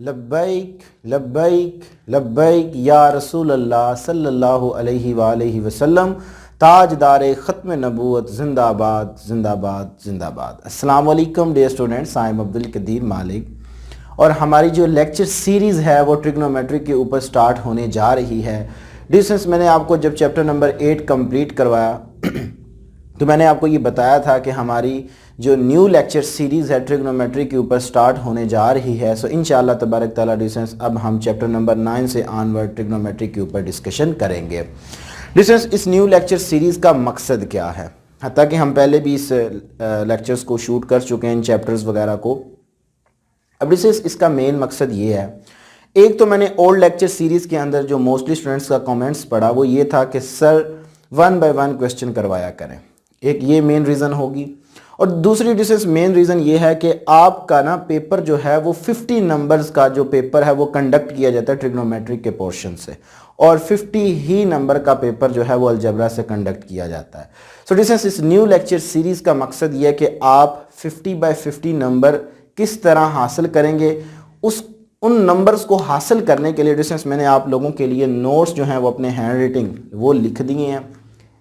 लब्बैक लब्बैक लब्बैक या रसूल अल्लाह सल्लल्लाहु अलैहि वालैहि वसल्लम। ताजदार ख़त्म नबूवत जिंदाबाद जिंदाबाद जिंदाबाद। अस्सलाम वालेकुम dear students, I am Abdul Qadeer Malik और हमारी जो लेक्चर सीरीज़ है वो ट्रिग्नोमेट्री के ऊपर स्टार्ट होने जा रही है। डिस्टेंस मैंने आपको जब चैप्टर नंबर 8 कंप्लीट करवाया तो मैंने आपको ये बताया था कि हमारी जो न्यू लेक्चर सीरीज़ है ट्रिग्नोमेट्री के ऊपर स्टार्ट होने जा रही है। सो इंशाअल्लाह तबारक ताला डिस्टेंस अब हम चैप्टर नंबर 9 से ऑनवर्ड ट्रिग्नोमेट्री के ऊपर डिस्कशन करेंगे। डिस्टेंस इस न्यू लेक्चर सीरीज़ का मकसद क्या है, हत्ता कि हम पहले भी इस लेक्चर्स को शूट कर चुके हैं इन चैप्टर्स वगैरह को। अब डिस्टेंस इसका मेन मकसद ये है, एक तो मैंने ओल्ड लेक्चर सीरीज़ के अंदर जो मोस्टली स्टूडेंट्स का कमेंट्स पढ़ा वो ये था कि सर 1 बाय 1 क्वेश्चन करवाया करें, एक ये मेन रीज़न होगी। और दूसरी डिस्टेंस मेन रीज़न ये है कि आपका ना पेपर जो है वो 50 नंबर्स का जो पेपर है वो कंडक्ट किया जाता है ट्रिग्नोमेट्री के पोर्शन से, और 50 ही नंबर का पेपर जो है वो अलजबरा से कंडक्ट किया जाता है। सो डिस्टेंस इस न्यू लेक्चर सीरीज़ का मकसद ये है कि आप 50 बाय 50 नंबर किस तरह हासिल करेंगे, उन नंबर्स को हासिल करने के लिए डिस्टेंस मैंने आप लोगों के लिए नोट्स जो हैं वो अपने हैंड राइटिंग वो लिख दिए हैं।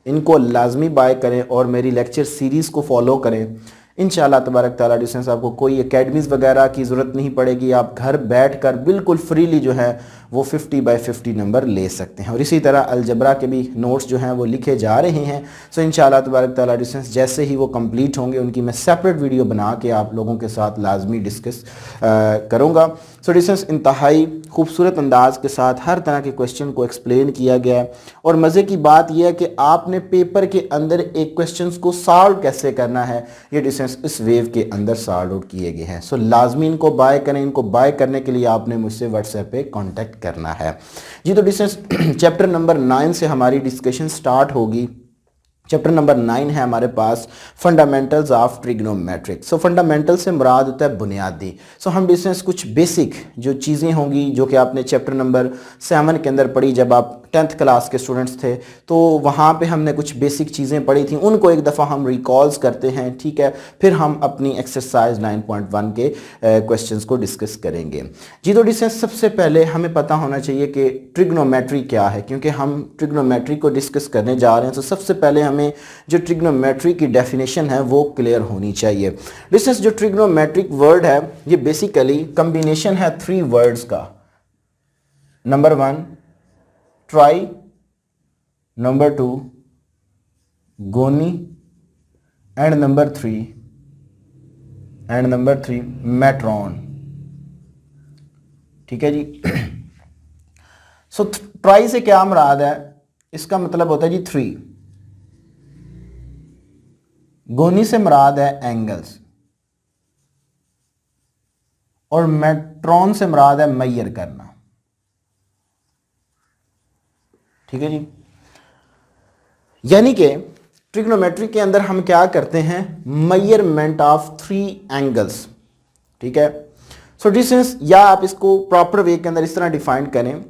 इनको लाजमी बाय करें और मेरी लेक्चर सीरीज़ को फॉलो करें। इंशाअल्लाह तबारक ताला डिस्टेंस आपको कोई एकेडमीज़ वगैरह की ज़रूरत नहीं पड़ेगी, आप घर बैठकर बिल्कुल फ्रीली जो है वो 50 बाय 50 नंबर ले सकते हैं। और इसी तरह अलजबरा के भी नोट्स जो हैं वो लिखे जा रहे हैं। सो इंशाअल्लाह तबारक ताला डिस्टेंस जैसे ही वो कंप्लीट होंगे उनकी मैं सेपरेट वीडियो बना के आप लोगों के साथ लाजमी डिस्कस करूँगा। सो डिस्टेंस इंतहाई खूबसूरत अंदाज के साथ हर तरह के क्वेश्चन को एक्सप्लेन किया गया है। और मज़े की बात यह है कि आपने पेपर के अंदर एक क्वेश्चन को सॉल्व कैसे करना है ये डिस्टेंस इस वेव के अंदर सॉल्व आउट किए गए हैं। सो लाजमी इनको बाय करें। इनको बाय करने के लिए आपने मुझसे व्हाट्सएप पे कांटेक्ट करना है जी। तो डिस्टेंस चैप्टर नंबर 9 से हमारी डिस्कशन स्टार्ट होगी। चैप्टर नंबर 9 है हमारे पास fundamentals of trigonometric. So fundamental से मुराद होता है बुनियादी। सो हम डिस्टेंस कुछ बेसिक जो चीज़ें होंगी जो कि आपने चैप्टर नंबर 7 के अंदर पढ़ी जब आप 10th क्लास के स्टूडेंट्स थे, तो वहाँ पे हमने कुछ बेसिक चीज़ें पढ़ी थी, उनको एक दफ़ा हम रिकॉल्स करते हैं, ठीक है। फिर हम अपनी एक्सरसाइज 9.1 के क्वेश्चंस को डिस्कस करेंगे जी। तो डिस्टेंस सबसे पहले हमें पता होना चाहिए कि ट्रिग्नोमेट्री क्या है, क्योंकि हम ट्रिग्नोमेट्री को डिस्कस करने जा रहे हैं। तो सबसे पहले हमें जो ट्रिग्नोमेट्री की डेफिनेशन है वो क्लियर होनी चाहिए। डिस्टेंस जो ट्रिग्नोमेट्रिक वर्ड है ये बेसिकली कम्बिनेशन है 3 वर्ड्स का। नंबर 1 ट्राई, नंबर 2 गोनी एंड नंबर 3 मैट्रॉन, ठीक है जी। सो ट्राई से क्या मुराद है, इसका मतलब होता है जी 3। गोनी से मुराद है एंगल्स और मैट्रॉन से मुराद है मेजर करना, ठीक है जी। यानी कि ट्रिग्नोमेट्री के अंदर हम क्या करते हैं, मेजरमेंट ऑफ 3 एंगल्स, ठीक है। सो डिस्टेंस या आप इसको प्रॉपर वे के अंदर इस तरह डिफाइन करें,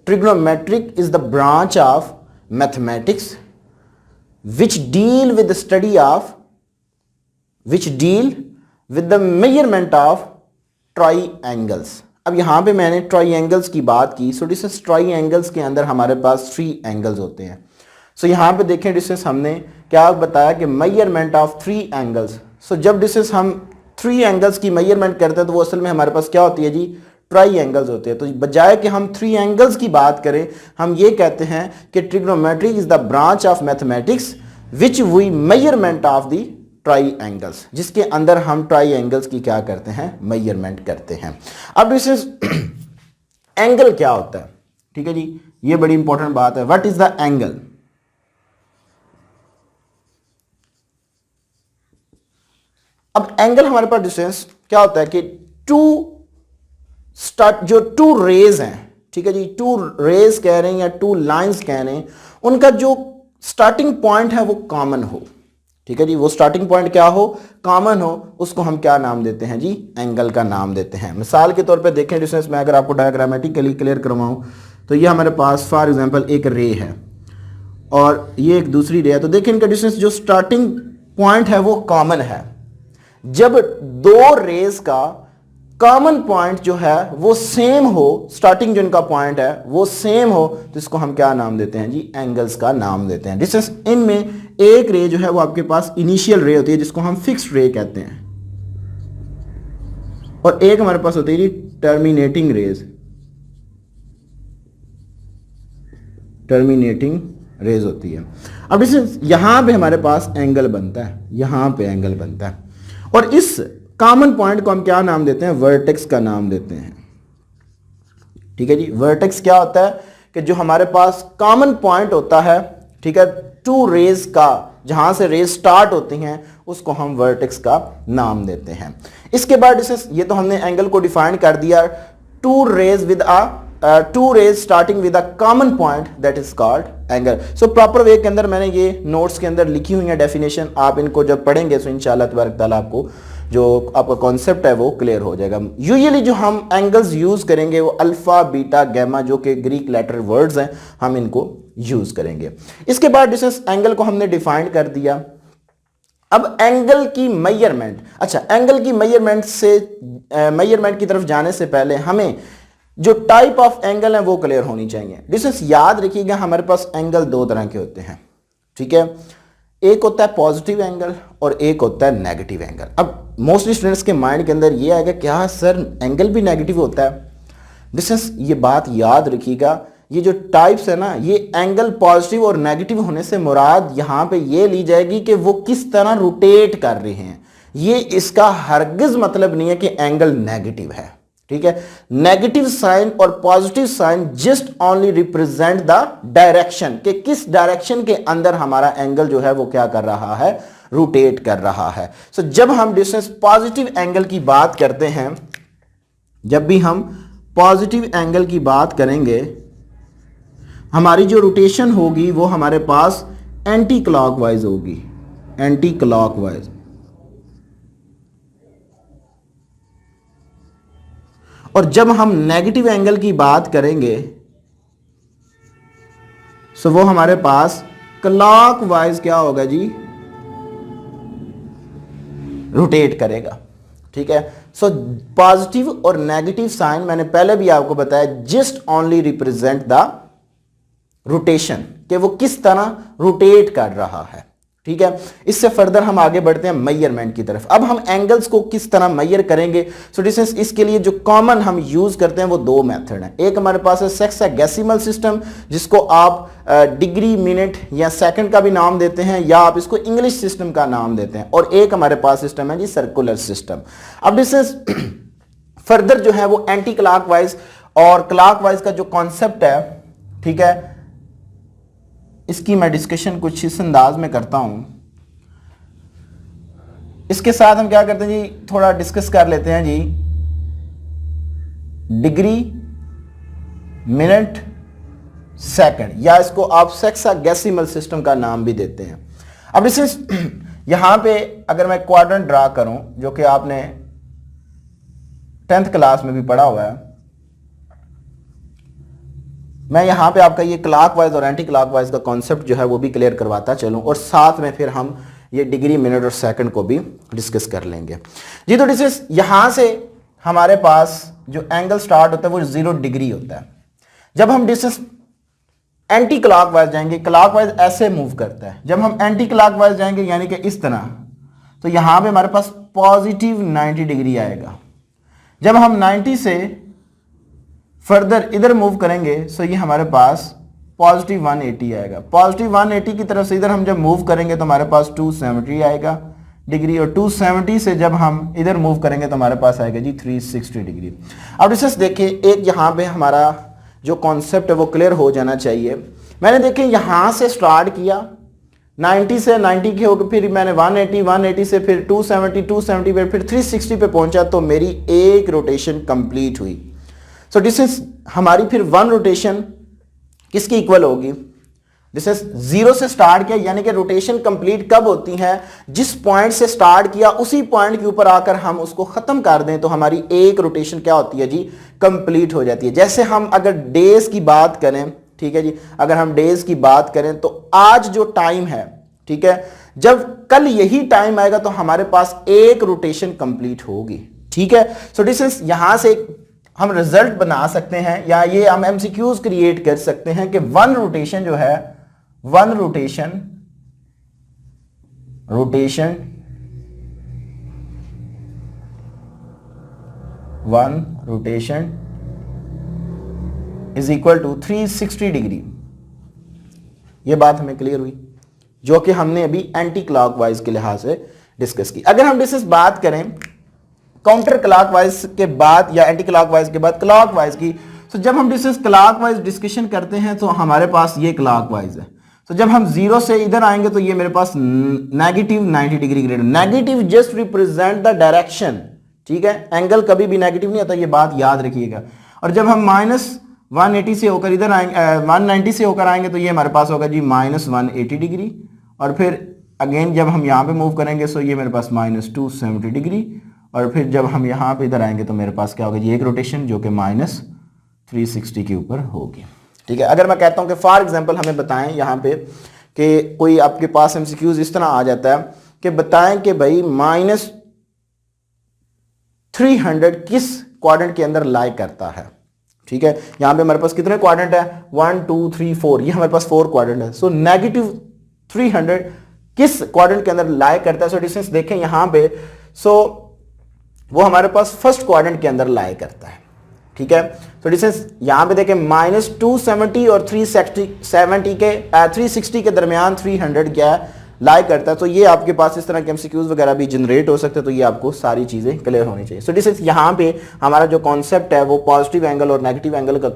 trigonometric is the branch of mathematics which deal with the study of the measurement of triangles। अब यहां पे मैंने ट्राइंगल्स की बात की। सो डिस्टेंस ट्राइंगल्स के अंदर हमारे पास 3 एंगल्स होते हैं। सो यहां पे देखें डिस्टेंस हमने क्या बताया कि मेजरमेंट ऑफ 3 एंगल्स। सो जब डिस्टेंस हम 3 एंगल्स की मेजरमेंट करते हैं तो वो असल में हमारे पास क्या होती है जी, ट्राइंगल्स होते हैं। तो बजाय कि हम 3 एंगल्स की बात करें, हम ये कहते हैं कि trigonometry is the branch of mathematics which we measurement of the triangles, जिसके अंदर हम ट्राइंगल्स की क्या करते हैं, मेजरमेंट करते हैं। अब डिस्टेंस एंगल क्या होता है, ठीक है जी, ये बड़ी इंपॉर्टेंट बात है। What is the angle? अब एंगल हमारे पास डिस्टेंस क्या होता है कि जो 2 रेज हैं, ठीक है जी, 2 रेज कह रहे हैं या 2 लाइंस कह रहे हैं, उनका जो स्टार्टिंग पॉइंट है वो कॉमन हो, ठीक है जी। वो स्टार्टिंग पॉइंट क्या हो, कॉमन हो, उसको हम क्या नाम देते हैं जी, एंगल का नाम देते हैं। मिसाल के तौर पे देखें डिस्टेंस, मैं अगर आपको डायग्रामेटिकली क्लियर करवाऊं तो ये हमारे पास फॉर एग्जांपल एक रे है और ये एक दूसरी रे है। तो देखें इनका डिस्टेंस जो स्टार्टिंग पॉइंट है वो कॉमन है। जब 2 रेज का कॉमन पॉइंट जो है वो सेम हो, स्टार्टिंग जो इनका पॉइंट है वो सेम हो, तो इसको हम क्या नाम देते हैं जी, एंगल्स का नाम देते हैं। डिस्टेंस इनमें एक रे जो है वो आपके पास इनिशियल रे होती है जिसको हम फिक्स्ड रे कहते हैं, और एक हमारे पास होती है जी टर्मिनेटिंग रेज, टर्मिनेटिंग रेज होती है। अब डिस्टेंस यहां पे हमारे पास एंगल बनता है, यहां पे एंगल बनता है, और इस कॉमन पॉइंट को हम क्या नाम देते हैं, वर्टेक्स का नाम देते हैं। ठीक है जी, वर्टेक्स क्या होता है कि जो हमारे पास कॉमन पॉइंट होता है, ठीक है, टू रेज का, जहां से रेज स्टार्ट होती हैं उसको हम वर्टेक्स का नाम देते हैं। इसके बाद ये तो हमने एंगल को डिफाइन कर दिया, two rays starting with a common point that is called angle. So proper way के अंदर मैंने ये नोट्स के अंदर लिखी हुई है डेफिनेशन, आप इनको जब पढ़ेंगे तो इंशाल्लाह तबारक ताला आपको जो आपका कॉन्सेप्ट है वो क्लियर हो जाएगा। यूजुअली जो हम एंगल्स यूज करेंगे वो अल्फा, बीटा, गैमा, जो कि ग्रीक लेटर वर्ड्स हैं, हम इनको यूज करेंगे। इसके बाद डिस्टेंस एंगल को हमने डिफाइन कर दिया। अब एंगल की मेजरमेंट, अच्छा एंगल की मेजरमेंट की तरफ जाने से पहले हमें जो टाइप ऑफ एंगल है वो क्लियर होनी चाहिए। डिस्टेंस याद रखिएगा, हमारे पास एंगल दो तरह के होते हैं, ठीक है, एक होता है पॉजिटिव एंगल और एक होता है नेगेटिव एंगल। अब मोस्टली स्टूडेंट्स के माइंड के अंदर ये आएगा, क्या सर एंगल भी नेगेटिव होता है? डिस्टेंस ये बात याद रखिएगा, ये जो टाइप्स है ना, ये एंगल पॉजिटिव और नेगेटिव होने से मुराद यहां पे ये ली जाएगी कि वो किस तरह रोटेट कर रहे हैं। ये इसका हरगिज मतलब नहीं है कि एंगल नेगेटिव है, ठीक है। नेगेटिव साइन और positive sign just only represent the direction, कि किस डायरेक्शन के अंदर हमारा एंगल जो है वो क्या कर रहा है, रोटेट कर रहा है। सो जब हम डिस्टेंस पॉजिटिव एंगल की बात करते हैं, जब भी हम पॉजिटिव एंगल की बात करेंगे, हमारी जो रोटेशन होगी वो हमारे पास एंटी क्लॉकवाइज होगी, एंटी क्लॉकवाइज। और जब हम नेगेटिव एंगल की बात करेंगे सो वो हमारे पास क्लॉकवाइज क्या होगा जी, रोटेट करेगा, ठीक है। सो पॉजिटिव और नेगेटिव साइन मैंने पहले भी आपको बताया just only represent the rotation, कि वो किस तरह रोटेट कर रहा है, ठीक है। इससे फर्दर हम आगे बढ़ते हैं मेजरमेंट की तरफ। अब हम एंगल्स को किस तरह मेजर करेंगे? सो डिस्टेंस इसके लिए जो कॉमन हम यूज करते हैं वो दो मेथड हैं। एक हमारे पास है सेक्साडेसिमल सिस्टम, जिसको आप डिग्री, मिनट या सेकंड का भी नाम देते हैं, या आप इसको इंग्लिश सिस्टम का नाम देते हैं, और एक हमारे पास सिस्टम है जी सर्कुलर सिस्टम। अब डिस्टेंस फर्दर जो है वो एंटी क्लॉकवाइज और क्लॉकवाइज का जो कॉन्सेप्ट है, ठीक है, इसकी मैं डिस्कशन कुछ इस अंदाज में करता हूं। इसके साथ हम क्या करते हैं जी, थोड़ा डिस्कस कर लेते हैं जी डिग्री, मिनट, सेकंड, या इसको आप सेक्साडेसिमल सिस्टम का नाम भी देते हैं। अब यहां पे अगर मैं क्वाड्रेंट ड्रा करूं, जो कि आपने 10th क्लास में भी पढ़ा हुआ है, मैं यहां पे आपका ये क्लॉकवाइज और एंटी क्लॉकवाइज का कॉन्सेप्ट जो है वो भी क्लियर करवाता चलूं, और साथ में फिर हम ये डिग्री, मिनट और सेकंड को भी डिस्कस कर लेंगे जी। तो डिस्कस यहां से हमारे पास जो एंगल स्टार्ट होता है वो 0 डिग्री होता है। जब हम डिस्टेंस एंटी क्लॉकवाइज जाएंगे, क्लॉकवाइज ऐसे मूव करता है, जब हम एंटी क्लॉकवाइज जाएंगे यानी कि इस तरह, तो यहां पे हमारे पास पॉजिटिव 90 डिग्री आएगा। जब हम 90 से फर्दर इधर मूव करेंगे सो ये हमारे पास पॉजिटिव 180 आएगा। पॉजिटिव 180 की तरफ से इधर हम जब मूव करेंगे तो हमारे पास 270 आएगा डिग्री, और 270 से जब हम इधर मूव करेंगे तो हमारे पास आएगा जी 360 डिग्री। अब डिस्टेंस देखिए, एक यहाँ पे हमारा जो कॉन्सेप्ट है वो क्लियर हो जाना चाहिए। मैंने देखिए यहाँ से स्टार्ट किया 90 से, 90 के होकर फिर मैंने 180 से फिर 270 पे फिर 360 पे पहुंचा, तो मेरी एक रोटेशन कंप्लीट हुई। सो डिस्टेंस हमारी फिर वन रोटेशन किसकी इक्वल होगी? डिस्टेंस 0 से स्टार्ट किया, यानी कि रोटेशन कंप्लीट कब होती है? जिस पॉइंट से स्टार्ट किया उसी पॉइंट के ऊपर आकर हम उसको खत्म कर दें तो हमारी एक रोटेशन क्या होती है जी, कंप्लीट हो जाती है। जैसे हम अगर डेज की बात करें, ठीक है जी, अगर हम डेज की बात करें तो आज जो टाइम है, ठीक है, जब कल यही टाइम आएगा तो हमारे पास एक रोटेशन कंप्लीट होगी, ठीक है। सो डिस्टेंस यहां से हम रिजल्ट बना सकते हैं या ये हम एमसीक्यूज क्रिएट कर सकते हैं कि वन रोटेशन जो है, one rotation is equal to 360 degree. ये बात हमें क्लियर हुई, जो कि हमने अभी एंटी क्लॉकवाइज के लिहाज से डिस्कस की। अगर हम डिस्कस बात करें काउंटर क्लॉकवाइज के बाद या एंटी क्लॉकवाइज के बाद क्लॉकवाइज की, तो जब हम डिस्कस क्लॉकवाइज डिस्कशन करते हैं तो हमारे पास ये क्लॉकवाइज है। तो जब हम जीरो से इधर आएंगे तो ये मेरे पास negative 90 degree grade. Negative just represent the direction, ठीक है, एंगल कभी भी नेगेटिव नहीं आता, ये बात याद रखिएगा। और जब हम -180 से होकर इधर आएंगे, 190 से होकर आएंगे तो ये हमारे पास होगा जी -180 डिग्री। और फिर अगेन जब हम यहाँ पे मूव करेंगे तो ये मेरे पास -270 डिग्री। और फिर जब हम यहाँ पे इधर आएंगे तो मेरे पास क्या होगा जी, एक रोटेशन जो कि -360 के ऊपर होगी, ठीक है। अगर मैं कहता हूँ कि फॉर एग्जांपल हमें बताएं यहाँ पे कि कोई आपके पास एमसीक्यूज इस तरह आ जाता है कि बताएं कि भाई -300 किस क्वाड्रेंट के अंदर लाई करता है, ठीक है। यहाँ पे हमारे पास कितने क्वाड्रेंट है, 1 2 3 4, ये हमारे पास 4 क्वाड्रेंट है। सो -300 किस क्वाड्रेंट के अंदर लाई करता है। सो डिस्टेंस देखें यहाँ पे, सो वो हमारे पास फर्स्ट क्वाड्रेंट के अंदर लाई करता है, ठीक है। तो डिस्टेंस यहां पे देखें -270 और 360 के दरमियान 300 क्या लाई करता है। तो ये आपके पास इस तरह के एमसीक्यूज वगैरह भी जनरेट हो सकते हैं, तो ये आपको सारी चीजें क्लियर होनी चाहिए। सो डिस्टेंस यहां पे हमारा जो कॉन्सेप्ट है वो पॉजिटिव एंगल और नेगेटिव एंगल का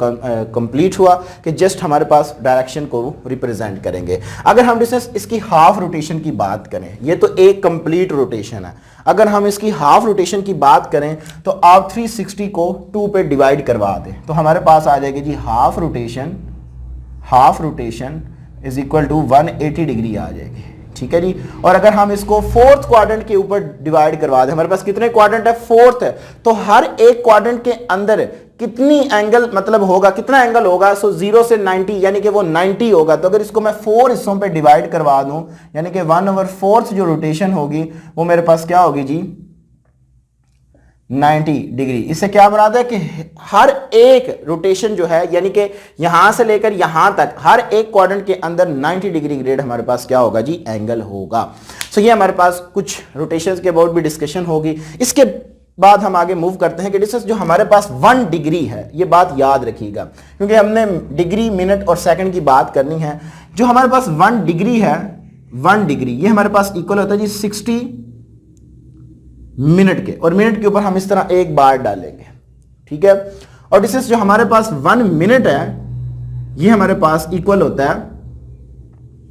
कंप्लीट हुआ कि जस्ट हमारे पास डायरेक्शन को रिप्रेजेंट करेंगे। अगर हम डिस्टेंस इसकी हाफ रोटेशन की बात करें, ये तो एक कंप्लीट रोटेशन है, अगर हम इसकी हाफ रोटेशन की बात करें तो आप 360 को 2 पे डिवाइड करवा दें तो हमारे पास आ जाएगी जी half rotation is equal to 180 degree आ जाएगी, ठीक है जी। और अगर हम इसको फोर्थ क्वाड्रेंट के ऊपर डिवाइड करवा दें, हमारे पास कितने क्वाड्रेंट है, फोर्थ है, तो हर एक क्वाड्रेंट के अंदर कितनी एंगल मतलब होगा, कितना एंगल होगा, सो 0 से 90 यानी कि वो 90 होगा। तो अगर इसको मैं 4 हिस्सों पे डिवाइड करवा दूं यानी कि 1/4 जो रोटेशन होगी वो मेरे पास क्या होगी जी 90 डिग्री। इससे क्या मुराद है कि हर एक रोटेशन जो है यानी कि यहां से लेकर यहां तक हर एक क्वाड्रेंट के अंदर 90 डिग्री ग्रेड हमारे पास क्या होगा जी एंगल होगा। सो ये हमारे पास कुछ रोटेशंस के अबाउट भी डिस्कशन होगी। इसके बाद हम आगे मूव करते हैं कि डिस्टेंस जो हमारे पास 1 डिग्री है, ये बात याद रखिएगा क्योंकि हमने डिग्री मिनट और सेकंड की बात करनी है। जो हमारे पास 1 डिग्री है, 1 डिग्री ये हमारे पास इक्वल होता है जी 60 मिनट के, और मिनट के ऊपर हम इस तरह एक बार डालेंगे, ठीक है। और डिस्टेंस जो हमारे पास 1 मिनट है ये हमारे पास इक्वल होता है,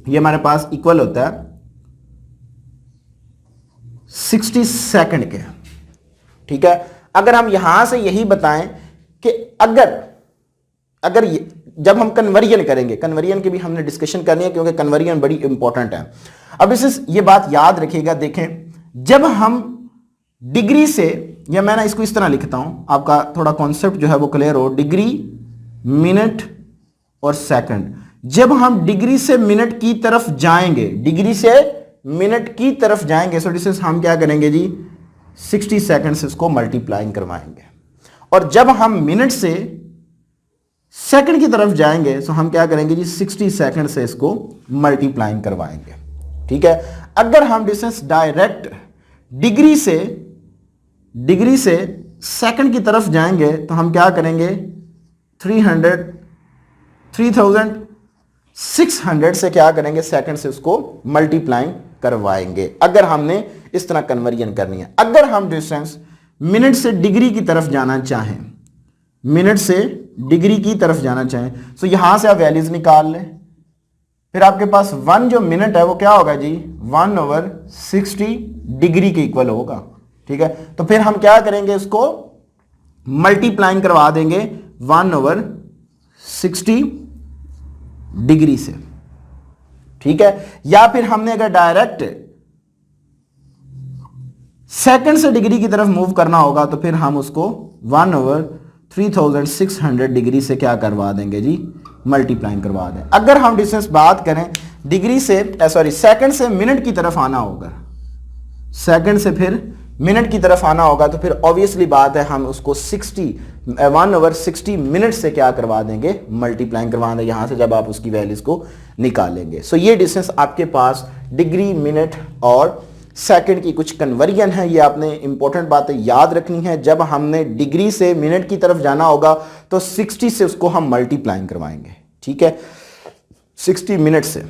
ये हमारे पास इक्वल होता है 60 सेकंड के, ठीक है। अगर हम यहां से यही बताएं कि अगर जब हम कन्वर्जन करेंगे, कन्वर्जन की भी हमने डिस्कशन करनी है क्योंकि कन्वर्जन बड़ी इंपॉर्टेंट है। अब इस ये बात याद रखिएगा, देखें जब हम डिग्री से, या मैं ना इसको इस तरह लिखता हूं आपका थोड़ा कॉन्सेप्ट जो है वो क्लियर हो, डिग्री मिनट और सेकंड, जब हम डिग्री से मिनट की तरफ जाएंगे, डिग्री से मिनट की तरफ जाएंगे, सो डिस्टेंस हम क्या करेंगे जी 60 सेकंड से इसको मल्टीप्लाइंग करवाएंगे। और जब हम मिनट से सेकंड की तरफ जाएंगे तो हम क्या करेंगे जी 60 सेकंड से इसको मल्टीप्लाइंग करवाएंगे, ठीक है। अगर हम डिस्टेंस डायरेक्ट डिग्री से सेकंड की तरफ जाएंगे तो हम क्या करेंगे 3600 से क्या करेंगे सेकंड से उसको मल्टीप्लाइंग करवाएंगे, अगर हमने इस तरह कन्वर्जन करनी है। अगर हम डिस्टेंस मिनट से डिग्री की तरफ जाना चाहें, मिनट से डिग्री की तरफ जाना चाहें तो यहां से आप वैल्यूज निकाल लें, फिर आपके पास 1 जो मिनट है वो क्या होगा जी 1/60 डिग्री के इक्वल होगा, ठीक है। तो फिर हम क्या करेंगे, इसको मल्टीप्लाइंग करवा देंगे 1/60 डिग्री से, ठीक है। या फिर हमने अगर डायरेक्ट सेकंड से डिग्री की तरफ मूव करना होगा तो फिर हम उसको 1/3600 डिग्री से क्या करवा देंगे जी मल्टीप्लाइंग करवा दें। अगर हम डिस्टेंस बात करें डिग्री से सेकंड से मिनट की तरफ आना होगा, सेकंड से फिर मिनट की तरफ आना होगा तो फिर ऑब्वियसली बात है हम उसको 1/60 मिनट से क्या करवा देंगे, मल्टीप्लाइंग करवा देंगे यहां से जब आप उसकी वैल्यूज को निकालेंगे। सो ये डिस्टेंस आपके पास डिग्री, मिनट और सेकंड की कुछ कन्वर्जन है, ये आपने इंपॉर्टेंट बातें याद रखनी है। जब हमने डिग्री से मिनट की तरफ जाना होगा तो 60 से उसको हम मल्टीप्लाइंग करवाएंगे, ठीक है, 60 मिनट से।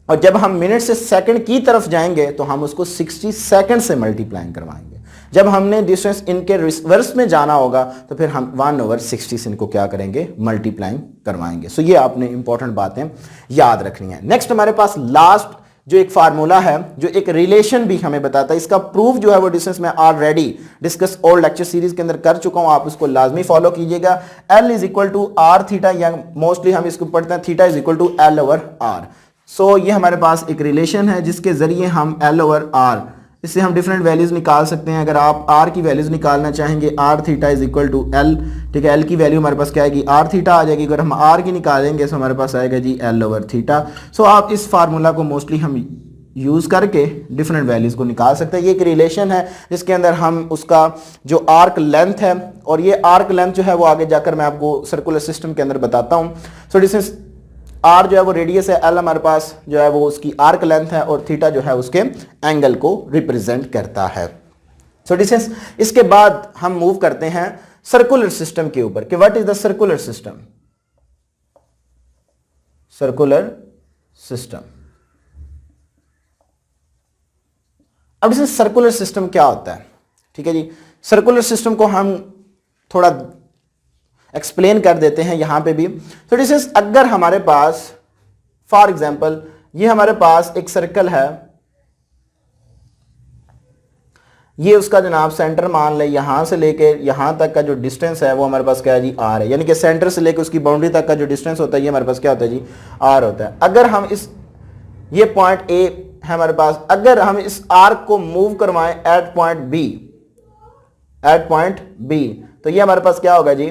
और जब हम मिनट से सेकंड की तरफ जाएंगे तो हम उसको 60 सेकंड से मल्टीप्लाइंग करवाएंगे। जब हमने डिस्टेंस इनके रिवर्स में जाना होगा तो फिर हम 1/60 से इनको क्या करेंगे, मल्टीप्लाइंग करवाएंगे। सो ये आपने इंपॉर्टेंट बातें याद रखनी है। नेक्स्ट हमारे पास लास्ट जो एक फार्मूला है जो एक रिलेशन भी हमें बताता है, इसका प्रूफ जो है वो डिस्टेंस में already discuss old lecture series के अंदर कर चुका हूं, आप उसको लाजमी फॉलो कीजिएगा। L is equal to R theta, या मोस्टली हम इसको पढ़ते हैं theta is equal to L/R। So ये हमारे पास एक रिलेशन है जिसके जरिए हम L/R, इससे हम डिफरेंट वैल्यूज निकाल सकते हैं। अगर आप R की वैल्यूज निकालना चाहेंगे, R theta is equal to L, ठीक है, L की वैल्यू हमारे पास क्या आएगी, R थीटा आ जाएगी। अगर हम R की निकालेंगे तो हमारे पास आएगा जी L/थीटा। सो आप इस फार्मूला को मोस्टली हम यूज करके डिफरेंट वैल्यूज को निकाल सकते हैं। ये एक रिलेशन है जिसके अंदर हम उसका जो आर्क लेंथ है, और ये आर्क लेंथ जो है वो आगे जाकर मैं आपको सर्कुलर सिस्टम के अंदर बताता हूं। सो डिस्टेंस R जो है वो रेडियस है, L हमारे पास जो है वो उसकी आर्क लेंथ है, और थीटा जो है उसके एंगल को रिप्रेजेंट करता है। सो डिस्टेंस, इसके बाद हम मूव करते हैं सर्कुलर सिस्टम के ऊपर कि what is the circular system. Circular system, अब जैसे सर्कुलर सिस्टम क्या होता है, ठीक है जी। सर्कुलर सिस्टम को हम थोड़ा एक्सप्लेन कर देते हैं यहां पे भी। तो डिस्टेंस, अगर हमारे पास फॉर एग्जांपल ये हमारे पास एक सर्कल है, ये उसका जनाब सेंटर मान ले, यहां से लेके यहां तक का जो डिस्टेंस है वो हमारे पास क्या है जी, R है। यानी कि सेंटर से लेके उसकी बाउंड्री तक का जो डिस्टेंस होता है ये हमारे पास क्या होता है जी, R होता है। अगर हम इस, ये पॉइंट A है हमारे पास, अगर हम इस आर्क को मूव करवाएं एट पॉइंट B, तो ये हमारे पास क्या होगा जी,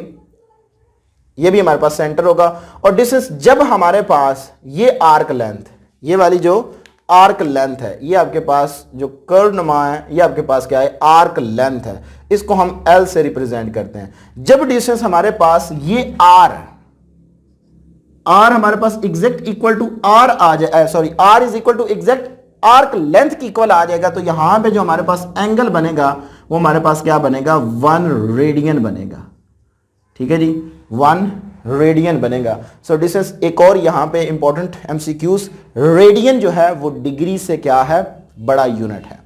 ये भी हमारे पास सेंटर होगा। और डिस्टेंस, जब हमारे पास ये आर्क लेंथ, ये वाली जो आर्क लेंथ है, ये आपके पास जो कर्व नुमा है, ये आपके पास क्या है, आर्क लेंथ है, इसको हम L से रिप्रेजेंट करते हैं। जब डिस्टेंस हमारे पास ये R हमारे पास एग्जैक्ट इक्वल टू R आ जाए, sorry, R is equal to exact arc length की इक्वल आ जाएगा, तो यहां पे जो हमारे पास एंगल बनेगा वो हमारे पास क्या बनेगा, 1 रेडियन बनेगा, ठीक है जी, 1 रेडियन बनेगा। सो डिस्टेंस, एक और यहां पे इंपॉर्टेंट एमसीक्यूज, रेडियन जो है वो डिग्री से क्या है, बड़ा यूनिट है,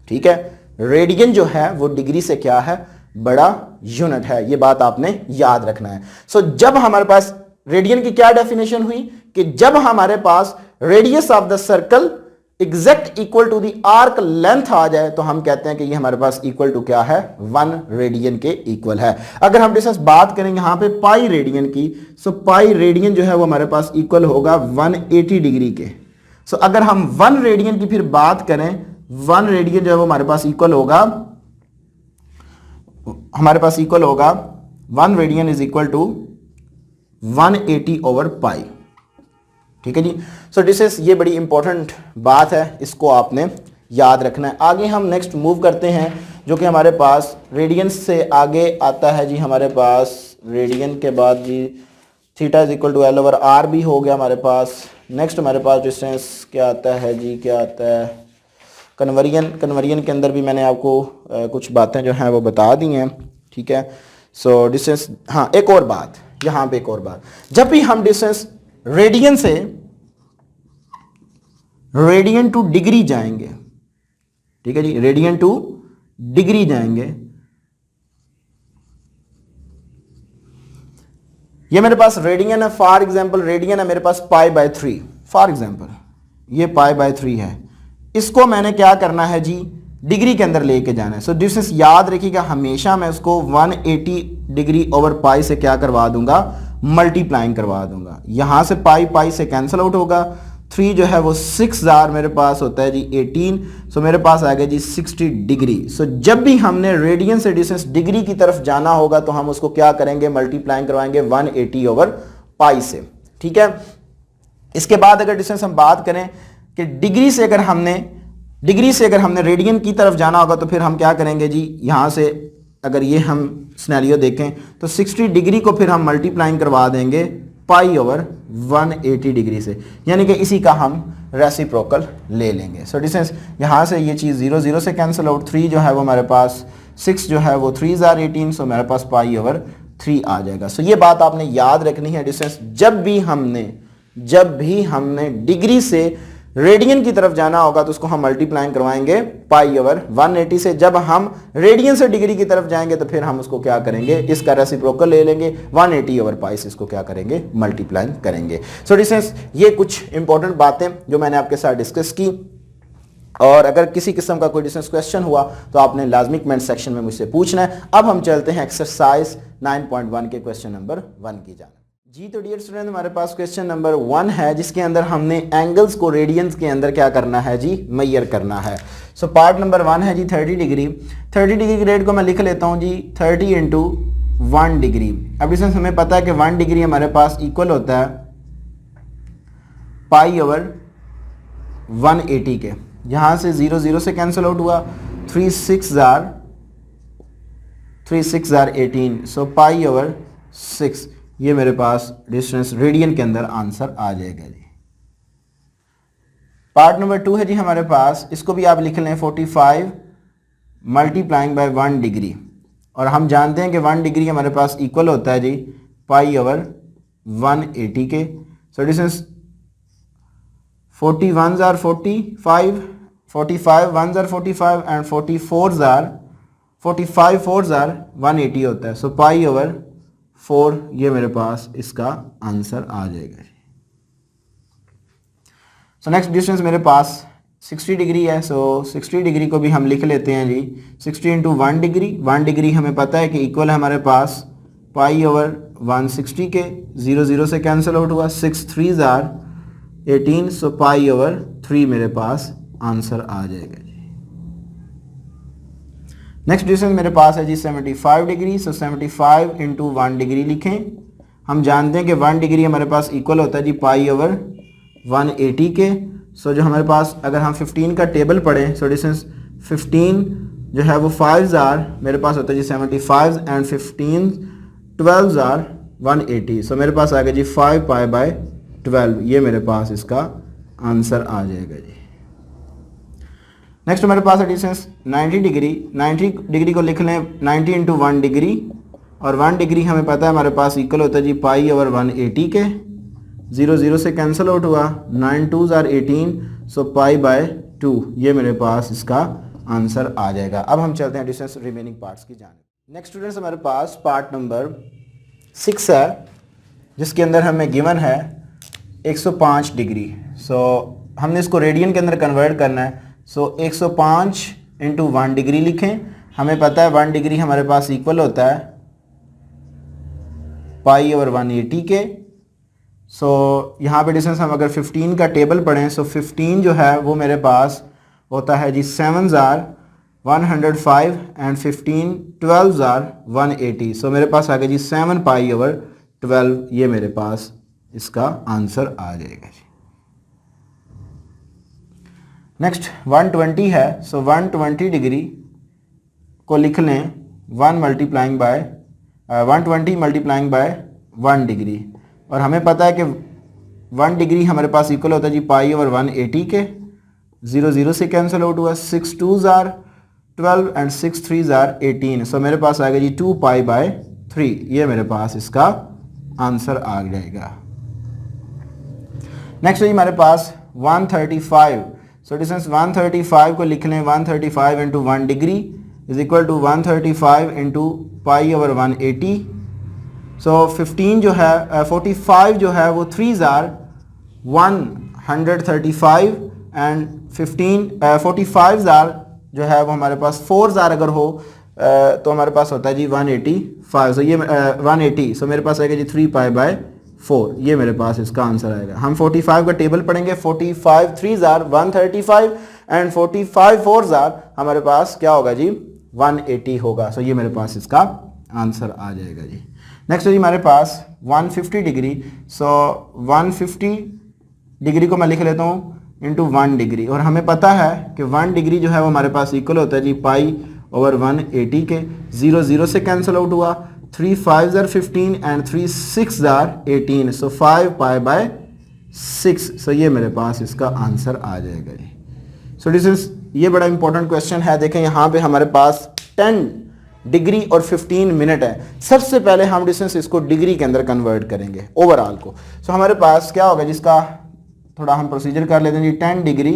ठीक है, रेडियन जो है वो डिग्री से क्या है, बड़ा यूनिट है। ये बात आपने याद रखना है। सो जब हमारे पास रेडियन की क्या डेफिनेशन हुई कि जब हमारे पास radius of the circle exact equal to the arc length आ जाए तो हम कहते हैं कि ये हमारे पास इक्वल टू क्या है, 1 रेडियन के इक्वल है। अगर हम डिस्टेंस बात करें यहां पे पाई रेडियन की, सो पाई रेडियन जो है वो हमारे पास इक्वल होगा 180 डिग्री के। सो अगर हम 1 रेडियन की फिर बात करें, 1 रेडियन जो है वो हमारे पास इक्वल होगा, 1 रेडियन इज इक्वल टू 180/पाई, ठीक है जी। सो डिस्टेंस, ये बड़ी इंपॉर्टेंट बात है, इसको आपने याद रखना है। आगे हम नेक्स्ट मूव करते हैं जो कि हमारे पास रेडियन से आगे आता है जी, हमारे पास रेडियन के बाद जी theta is equal to L/R भी हो गया हमारे पास। नेक्स्ट हमारे पास डिस्टेंस क्या आता है जी, क्या आता है, कन्वर्जन के अंदर भी मैंने आपको कुछ बातें जो हैं वो बता दी हैं, ठीक है। सो डिस्टेंस, हाँ, एक और बात यहाँ पे, एक और बात, जब भी हम डिस्टेंस रेडियन से रेडियन टू डिग्री जाएंगे, ठीक है जी, रेडियन टू डिग्री जाएंगे, ये मेरे पास रेडियन है, फॉर एग्जांपल रेडियन है मेरे पास π/3, फॉर एग्जांपल ये π/3 है, इसको मैंने क्या करना है जी, डिग्री के अंदर लेके जाना है। सो डिस्टेंस याद रखिएगा, हमेशा मैं उसको 180 डिग्री/पाई से क्या करवा दूंगा, मल्टीप्लाइंग करवा दूंगा। यहां से पाई से कैंसिल आउट होगा, 3 जो है वो 6000 मेरे पास होता है जी 18, सो मेरे पास आ गया जी 60 डिग्री। सो जब भी हमने रेडियन से डिस्टेंस डिग्री की तरफ जाना होगा तो हम उसको क्या करेंगे, मल्टीप्लाइंग करवाएंगे 180/पाई से, ठीक है। इसके बाद अगर डिस्टेंस हम बात करें कि डिग्री से अगर हमने डिग्री से अगर हमने रेडियन की तरफ जाना होगा तो फिर हम क्या करेंगे जी, यहाँ से अगर ये हम सिनेरियो देखें तो 60 डिग्री को फिर हम मल्टीप्लाइंग करवा देंगे पाई ओवर 180 डिग्री से, यानी कि इसी का हम रेसिप्रोकल ले लेंगे। सो डिस्टेंस यहाँ से ये चीज़ 0 0 से कैंसिल आउट, 3 जो है वो हमारे पास 6 जो है वो 3 जार 18, सो हमारे पास पाई ओवर 3 आ जाएगा। सो ये बात आपने याद रखनी है डिस्टेंस, जब भी हमने डिग्री से रेडियन की तरफ जाना होगा तो उसको हम मल्टीप्लाइंग करवाएंगे पाई ओवर 180 से। जब हम रेडियन से डिग्री की तरफ जाएंगे तो फिर हम उसको क्या करेंगे, इसका रेसिप्रोकल ले लेंगे, 180 ओवर पाई से इसको क्या करेंगे, मल्टीप्लाइंग करेंगे। सो डिस्टेंस ये कुछ इंपॉर्टेंट बातें जो मैंने आपके साथ डिस्कस की, और अगर किसी किस्म का कोई डिस्टेंस क्वेश्चन हुआ तो आपने लाजमी कमेंट सेक्शन में मुझसे पूछना है। अब हम चलते हैं एक्सरसाइज 9.1 के क्वेश्चन नंबर 1 की जानिब। जी तो डियर स्टूडेंट, हमारे पास क्वेश्चन नंबर 1 है जिसके अंदर हमने एंगल्स को रेडियंस के अंदर क्या करना है जी, मेजर करना है। सो पार्ट नंबर 1 है जी 30 डिग्री। 30 डिग्री की रेट को मैं लिख लेता हूँ जी 30 इंटू 1 डिग्री। अब इसमें हमें पता है कि 1 डिग्री हमारे पास इक्वल होता है पाई ओवर 180 के। यहाँ से 0 0 से कैंसिल आउट हुआ, 3 6 जार 18, सो पाई ओवर 6, ये मेरे पास डिस्टेंस रेडियन के अंदर आंसर आ जाएगा जी। पार्ट नंबर 2 है जी हमारे पास, इसको भी आप लिख लें 45 मल्टीप्लाइंग बाय 1 डिग्री, और हम जानते हैं कि 1 डिग्री हमारे पास इक्वल होता है जी पाई ओवर 180 के। So distance 41 jar 45, 45 1 jar 45 and 45 4 jar 180 होता है। सो पाई ओवर 4, ये मेरे पास इसका आंसर आ जाएगा। सो नेक्स्ट डिस्टेंस मेरे पास 60 डिग्री है। सो 60 डिग्री को भी हम लिख लेते हैं जी 60 इंटू 1 डिग्री। 1 डिग्री हमें पता है कि इक्वल है हमारे पास पाई ओवर 160 के। 0 0 से कैंसिल आउट हुआ, 6 3 जार 18, सो पाई ओवर 3 मेरे पास आंसर आ जाएगा जी। नेक्स्ट डिस्टेंस मेरे पास है जी 75 डिग्री। सो 75 इंटू 1 डिग्री लिखें। हम जानते हैं कि 1 डिग्री हमारे पास इक्वल होता है जी पाई ओवर 180 के। सो जो हमारे पास अगर हम 15 का टेबल पढ़ें, सो डिस्टेंस 15 जो है वो 5 जार मेरे पास होता है जी 75 एंड 15 12 जार 180, सो मेरे पास आ गया जी 5 पाई बाय 12, ये मेरे पास इसका आंसर आ जाएगा जी। नेक्स्ट हमारे पास है डिस्टेंस 90 डिग्री। 90 डिग्री को लिख लें 90 इंटू 1 डिग्री, और 1 डिग्री हमें पता है हमारे पास इक्वल होता है जी पाई ओवर 180 के। 0 0 से कैंसिल आउट हुआ, 9 2 जार 18, सो पाई बाय 2, ये मेरे पास इसका आंसर आ जाएगा। अब हम चलते हैं डिस्टेंस रिमेनिंग पार्ट्स की जानिब। नेक्स्ट स्टूडेंट्स हमारे पास पार्ट नंबर 6 है जिसके अंदर हमें गिवन है 105 डिग्री। सो हमने इसको रेडियन के अंदर कन्वर्ट करना है। सो 105 इंटू 1 डिग्री लिखें। हमें पता है 1 डिग्री हमारे पास इक्वल होता है पाई ओवर 180 के। सो यहाँ पे डिस्टेंस हम अगर 15 का टेबल पढ़ें, सो 15 जो है वो मेरे पास होता है जी 7 जार 105 एंड 15 12 जार 180, सो मेरे पास आ गया जी 7 पाई ओवर 12, ये मेरे पास इसका आंसर आ जाएगा जी। नेक्स्ट 120 है। सो 120 डिग्री को लिख लें 120 मल्टीप्लाइंग बाय 1 डिग्री, और हमें पता है कि 1 डिग्री हमारे पास इक्वल होता है जी पाई ओवर 180 के। 0 0 से कैंसिल आउट हुआ, 6 2 जार 12 एंड 6 3 जार 18, सो मेरे पास आ गया जी 2 पाई बाय 3, ये मेरे पास इसका आंसर आ जाएगा। नेक्स्ट है जी हमारे पास 135। सो डिस्टेंस 135 को लिख लें 135 into 1 degree is equal to 135 into pi over 180। So 15 जो है 45 जो है वो 3 जार 135 एंड 45 जार जो है वो हमारे पास 4 जार अगर हो तो हमारे पास होता है जी 185, सो ये 180, सो मेरे पास आएगा जी 3 पाई बाय 4, ये मेरे पास इसका आंसर आएगा। हम 45 का टेबल पढ़ेंगे, 45 3 जार 135 एंड 45 4 जार हमारे पास क्या होगा जी 180 होगा, सो ये मेरे पास इसका आंसर आ जाएगा जी। नेक्स्ट है जी हमारे पास 150 डिग्री। सो 150 डिग्री को मैं लिख लेता हूँ इंटू 1 डिग्री, और हमें पता है कि 1 डिग्री जो है वो हमारे पास इक्वल होता है जी पाई ओवर 180 के। 0 0 से कैंसिल आउट हुआ, 3 5 ज़ार 15 and 3 6 tsar 18, so 5 pi by 6। सो ये मेरे पास इसका आंसर आ जाएगा जी। सो डिस्टेंस, ये बड़ा इंपॉर्टेंट क्वेश्चन है। देखें यहाँ पे हमारे पास 10 डिग्री और 15 मिनट है। सबसे पहले हम डिस्टेंस इसको डिग्री के अंदर कन्वर्ट करेंगे ओवरऑल को। सो हमारे पास क्या होगा, जिसका थोड़ा हम प्रोसीजर कर लेते हैं जी। 10 डिग्री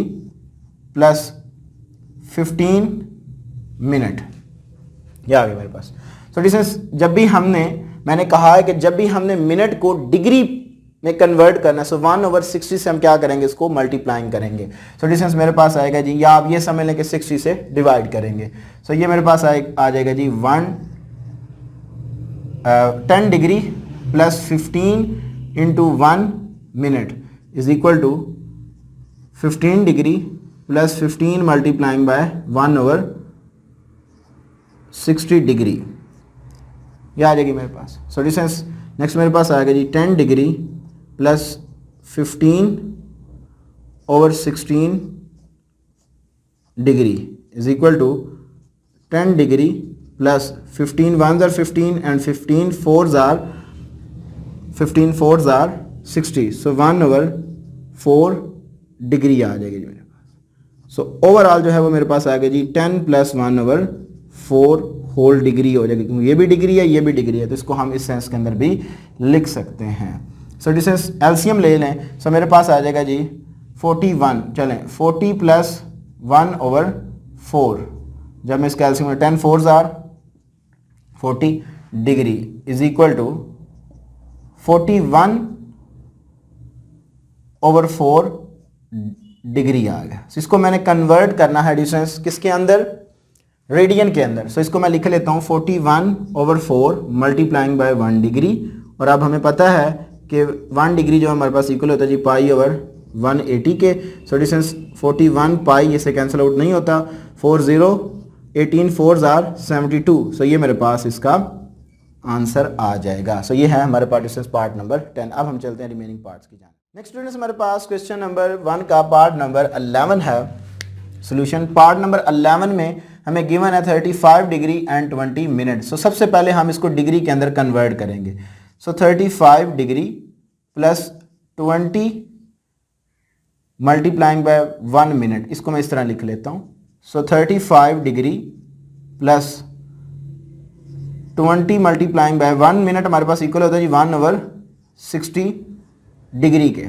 प्लस 15 मिनट, ये आ गया मेरे पास। सो डिस्टेंस, जब भी मैंने कहा है कि जब भी हमने मिनट को डिग्री में कन्वर्ट करना है, सो 1/60 से हम क्या करेंगे, इसको मल्टीप्लाइंग करेंगे। सो डिस्टेंस मेरे पास आएगा जी, या आप ये समझ लें कि 60 से डिवाइड करेंगे। सो ये मेरे पास आ जाएगा जी 10 degree plus 15 into 1 minute is equal to 15 degree plus 15 multiplying by 1/60 degree, ये आ जाएगी मेरे पास। सो डिस्टेंस नेक्स्ट मेरे पास आएगा जी 10 degree plus 15/16 degree is equal to 10 degree plus 15 1 ज़ार 15 एंड 15 4 ज़ार 60, सो 1/4 डिग्री आ जाएगी जी मेरे पास। सो ओवरऑल जो है वो मेरे पास आ गया जी 10 प्लस 1/4 होल डिग्री हो जाएगी, क्योंकि ये भी डिग्री है ये भी डिग्री है, तो इसको हम इस सेंस के अंदर भी लिख सकते हैं। सो डिस्टेंस एलसीएम ले लें। सो मेरे पास आ जाएगा जी 41, चलें 40 प्लस 1/4, जब मैं इसका एलसीएम 10 4 ज़ार 40 degree is equal to 41/4 degree आ गया। so इसको मैंने कन्वर्ट करना है डिस्टेंस किसके अंदर, रेडियन के अंदर। सो इसको मैं लिख लेता हूँ 41/4 मल्टीप्लाइंग बाय 1 डिग्री, और अब हमें पता है कि 1 डिग्री जो हमारे पास इक्वल होता है जी पाई ओवर 180 के। सो डिस्टेंस 41 पाई इससे कैंसिल आउट नहीं होता, 40 18 4 ज़ार 72, सो ये मेरे पास इसका आंसर आ जाएगा। सो ये है हमारे पास डिस्टेंस पार्ट नंबर 10। अब हम चलते हैं रिमेनिंग पार्ट्स की जान। नेक्स्ट स्टूडेंट्स, हमारे पास क्वेश्चन नंबर 1 का पार्ट नंबर 11 है। सोल्यूशन पार्ट नंबर 11 में हमें गिवन है 35 डिग्री एंड 20 मिनट। सो सबसे पहले हम इसको डिग्री के अंदर कन्वर्ट करेंगे। सो 35 degree plus 20 multiplying by 1 minute, इसको मैं इस तरह लिख लेता हूँ। सो 35 degree plus 20 multiplying by 1 minute हमारे पास इक्वल होता है जी 1/60 डिग्री के।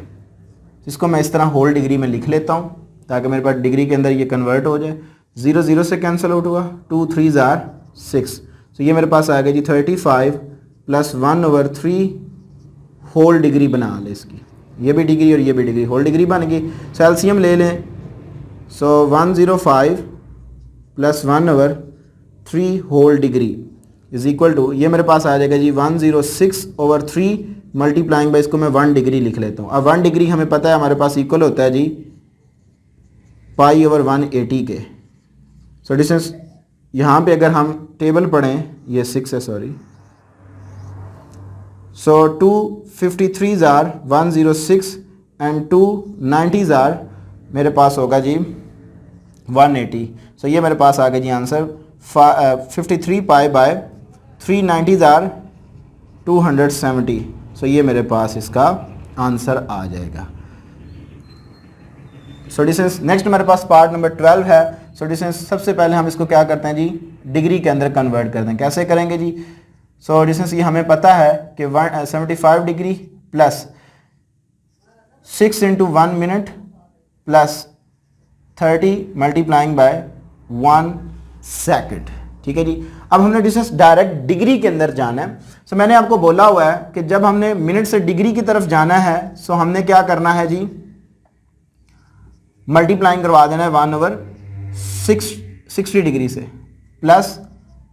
इसको मैं इस तरह होल डिग्री में लिख लेता हूँ ताकि मेरे पास डिग्री के अंदर ये कन्वर्ट हो जाए। 0 0 से कैंसिल आउट हुआ, 2 3 ज़ार 6, तो ये मेरे पास आ गया जी 35 प्लस 1/3 होल डिग्री बना ले इसकी, ये भी डिग्री और ये भी डिग्री, होल डिग्री बन गई। सो एलसीएम ले लें। So 105 plus 1/3 whole degree is equal to, ये मेरे पास आ जाएगा जी 106/3 मल्टीप्लाइंग बाय, इसको मैं 1 डिग्री लिख लेता हूँ। अब 1 डिग्री हमें पता है हमारे पास इक्वल होता है जी पाई ओवर 180 के। सो डिस्टेंस यहाँ पे अगर हम टेबल पढ़ें, ये 6 है सॉरी, सो 253 ज़ार 106 एंड 290 ज़ार मेरे पास होगा जी 180। सो ये मेरे पास आ गया जी आंसर 53 पाई बाय 390 ज़ार 270। सो ये मेरे पास इसका आंसर आ जाएगा। सो डिस्टेंस नेक्स्ट मेरे पास पार्ट नंबर 12 है। सो डिस्टेंस सबसे पहले हम इसको क्या करते हैं जी, डिग्री के अंदर कन्वर्ट करते हैं। कैसे करेंगे जी? सो डिस्टेंस ये हमें पता है कि 75 degree plus 6 into 1 minute plus 30 multiplying by 1 second. ठीक है जी। अब हमने डिस्टेंस डायरेक्ट डिग्री के अंदर जाना है। सो मैंने आपको बोला हुआ है कि जब हमने मिनट से डिग्री की तरफ जाना है सो हमने क्या करना है जी, मल्टीप्लाइंग करवा देना है 1/60 डिग्री से, प्लस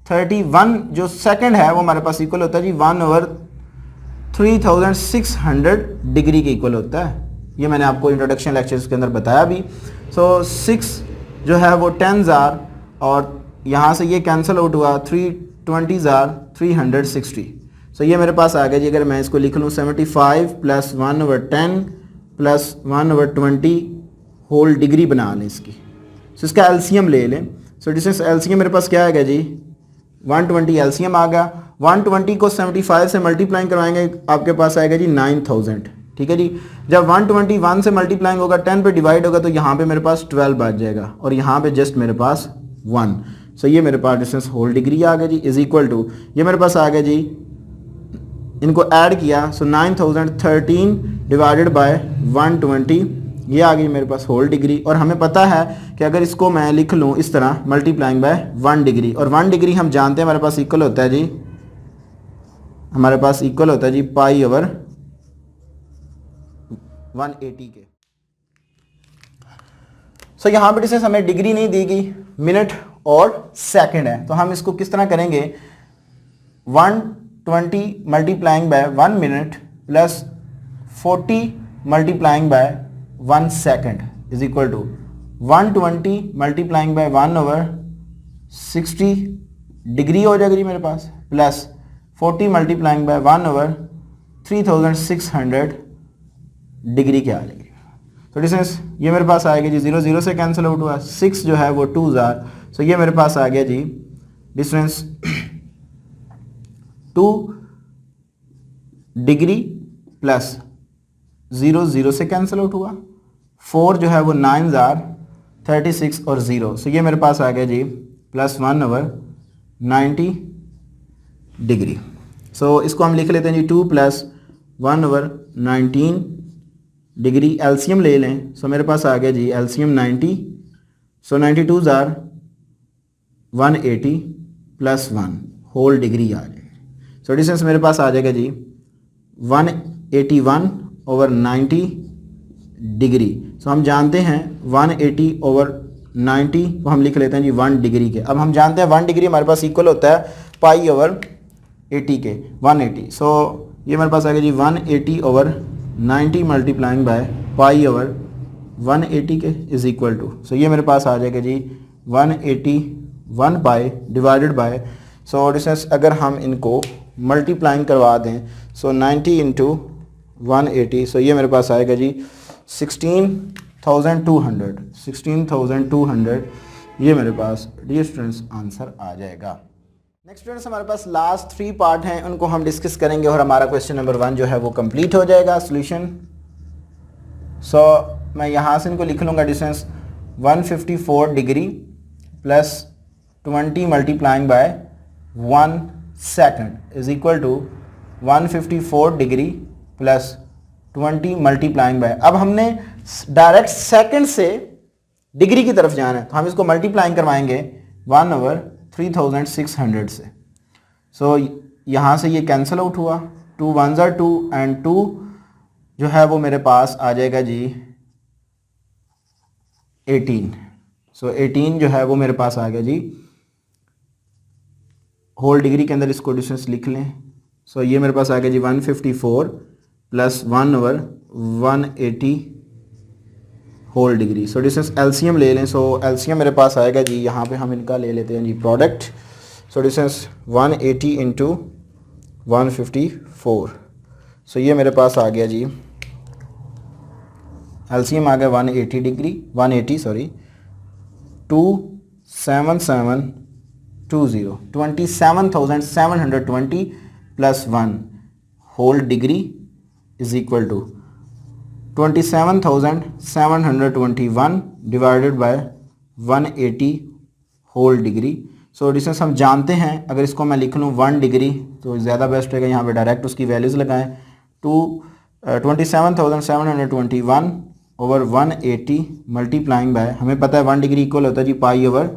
31 जो सेकंड है वो हमारे पास इक्वल होता है जी 1/3600 डिग्री के इक्वल होता है। ये मैंने आपको इंट्रोडक्शन लेक्चर्स के अंदर बताया भी। सो 6 जो है वो 10 ज़ार और यहाँ से ये कैंसिल आउट हुआ 320 ज़ार 360। सो ये मेरे पास आ गया जी। अगर मैं इसको लिख लूँ 75 प्लस 1/10 प्लस 1/20 होल डिग्री बना लें इसकी। सो इसका एलसीएम ले लें। सो डिस्टेंस एलसीएम मेरे पास क्या आएगा जी, 120 एलसीएम आ गया। 120 को 75 से मल्टीप्लाई करवाएंगे, आपके पास आएगा जी 9000। ठीक है जी। जब 121 से मल्टीप्लाई होगा, 10 पे डिवाइड होगा, तो यहाँ पे मेरे पास 12 बच जाएगा और यहाँ पे जस्ट मेरे पास 1। सो ये मेरे पास डिस्टेंस होल डिग्री आ गया जी, इज इक्वल टू, ये मेरे पास आ गया जी, इनको ऐड किया, सो 9013 डिवाइडेड बाय 120, ये आ गई मेरे पास होल डिग्री। और हमें पता है कि अगर इसको मैं लिख लूँ इस तरह, मल्टीप्लाइंग बाय 1 डिग्री, और 1 डिग्री हम जानते हैं हमारे पास इक्वल होता है जी, हमारे पास इक्वल होता है जी पाई ओवर 180 के। सो यहाँ पे डिस्टेंस हमें डिग्री नहीं दी गई, मिनट और सेकंड है, तो हम इसको किस तरह करेंगे, 120 multiplying by 1 minute plus 40 multiplying by 1 second is equal to 120 multiplying by 1 over 60 degree हो जाएगी मेरे पास, plus 40 multiplying by 1 over 3600 degree क्या आ जाएगी। तो डिस्टेंस ये मेरे पास आएगा जी, 0 0 से कैंसिल आउट हुआ, 6 जो है वो 2 जार, सो ये मेरे पास आ गया जी डिस्टेंस 2 डिग्री प्लस 0 0 से कैंसिल आउट हुआ, 4 जो है वो 9 जार 36 और 0, सो ये मेरे पास आ गया जी प्लस 1 ओवर 90 डिग्री। सो इसको हम लिख लेते हैं जी 2 प्लस 1 ओवर 19 डिग्री, एलसीएम ले लें, सो मेरे पास आ गया जी एलसीएम 90, सो 92 जार 180 प्लस 1 होल डिग्री आ जाएगी। सो डिस्टेंस मेरे पास आ जाएगा जी 181 ओवर 90 डिग्री। सो हम जानते हैं 180 ओवर 90 को हम लिख लेते हैं जी 1 डिग्री के। अब हम जानते हैं 1 डिग्री हमारे पास इक्वल होता है पाई ओवर 80 के, 180। सो ये मेरे पास आ गया जी 180 over 90 multiplying by pi over 180 के इज इक्वल टू, सो ये मेरे पास आ जाएगा जी 181 पाई डिवाइडेड बाय, सो डिस्टेंस अगर हम इनको मल्टीप्लाइंग करवा दें, सो 90 इंटू 180, सो ये मेरे पास आएगा जी 16,200 ये मेरे पास डियर स्टूडेंट्स आंसर आ जाएगा। नेक्स्ट स्टूडेंट्स हमारे पास लास्ट 3 पार्ट हैं, उनको हम डिस्कस करेंगे और हमारा क्वेश्चन नंबर 1 जो है वो कंप्लीट हो जाएगा सोल्यूशन। सो मैं यहाँ से इनको लिख लूँगा distance 154 degree plus 20 multiplying by 1 second is equal to 154 degree plus 20 multiplying by, अब हमने डायरेक्ट सेकंड से डिग्री की तरफ जाना है, तो हम इसको मल्टीप्लाइंग करवाएंगे 1 ओवर 3600 से। सो यहाँ से ये कैंसिल आउट हुआ, 2 1 ज़ा 2 एंड 2 जो है वो मेरे पास आ जाएगा जी 18। सो 18 जो है वो मेरे पास आ गया जी, होल डिग्री के अंदर इसको डिस्टेंस लिख लें। सो ये मेरे पास आ गया जी 154 plus 1 over 180 whole degree. So distance LCM ले लें, सो एलसीएम मेरे पास आएगा जी, यहाँ पे हम इनका ले लेते हैं जी प्रोडक्ट। सो डिस्टेंस 180 इंटू 154, सो ये मेरे पास आ गया जी, एलसीएम आ गया 180 degree 180 sorry 27720 27,720 plus 1 whole degree is equal to 27,721 divided by 180 whole degree. So distance हम जानते हैं, अगर इसको मैं लिख लूँ 1 डिग्री तो ज़्यादा बेस्ट रहेगा, यहाँ पे डायरेक्ट उसकी वैल्यूज़ लगाएं। 27,721 ओवर 180 मल्टीप्लाइंग बाय, हमें पता है 1 डिग्री इक्वल होता है जी पाई ओवर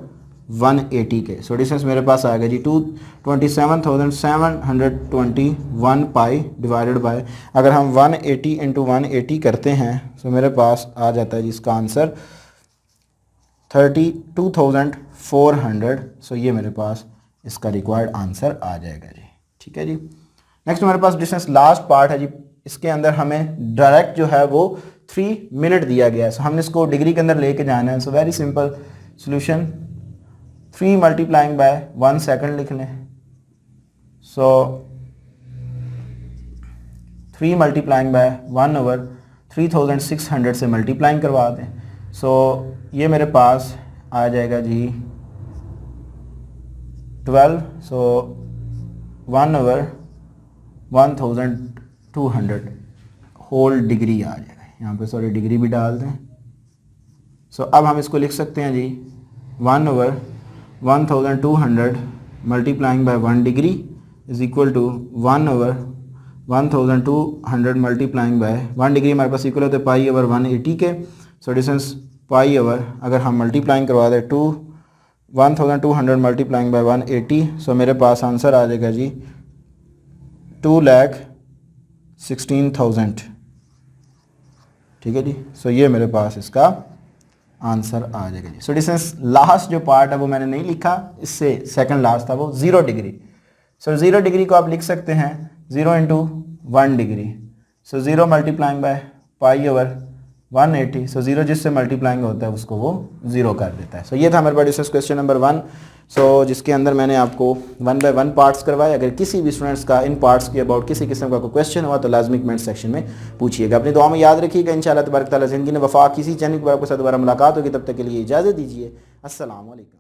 180 के। सो डिस्टेंस मेरे पास आ गया जी 27,721 पाई डिवाइडेड बाय, अगर हम 180 इंटू 180 करते हैं तो मेरे पास आ जाता है जी इसका आंसर 32,400। सो ये मेरे पास इसका रिक्वायर्ड आंसर आ जाएगा जी। ठीक है जी। नेक्स्ट हमारे पास डिस्टेंस लास्ट पार्ट है जी, इसके अंदर हमें डायरेक्ट जो है वो 3 मिनट दिया गया है, सो हमने इसको डिग्री के अंदर लेके जाना है। So very simple solution, 3 multiplying by 1 second लिख लें। सो 3 मल्टीप्लाइंग बाय 1 ओवर 3600 से मल्टीप्लाइंग करवा दें। सो ये मेरे पास आ जाएगा जी 12, सो 1/1200 होल डिग्री आ जाएगा। यहाँ पे सॉरी डिग्री भी डाल दें। सो अब हम इसको लिख सकते हैं जी 1/1200 multiplying by 1 degree is equal to 1/1200 multiplying by 1 degree हमारे पास इक्वल होते हैं π/180 के। सो डिस्टेंस π/, अगर हम मल्टीप्लाइंग करवा दें 1200 मल्टीप्लाइंग बाय 180, सो मेरे पास आंसर आ जाएगा जी 2,16,000। ठीक है जी। सो ये मेरे पास इसका आंसर आ जाएगा जी। सो डिस्टेंस लास्ट जो पार्ट है वो मैंने नहीं लिखा, इससे सेकंड लास्ट था वो 0 डिग्री। सो 0 डिग्री को आप लिख सकते हैं 0 into 1 degree. So 0 multiplying by π/180। So 0 जिससे मल्टीप्लाइंग होता है उसको वो 0 कर देता है। सो ये था हमारे पास डिस्कस क्वेश्चन नंबर 1। सो जिसके अंदर मैंने आपको 1 बाय 1 पार्ट्स करवाए। अगर किसी भी स्टूडेंट्स का इन पार्ट्स के अबाउट किसी किस्म का कोई क्वेश्चन हुआ तो लाजमी कमेंट सेक्शन में पूछिएगा। अपनी दुआ में याद रखिएगा। इंशाअल्लाह तबारक तआला ज़िंदगी में वफा किसी चैनल पर आपके साथ दोबारा मुलाकात होगी। तब तक के लिए इजाज़त दीजिए। अस्सलाम वालेकुम।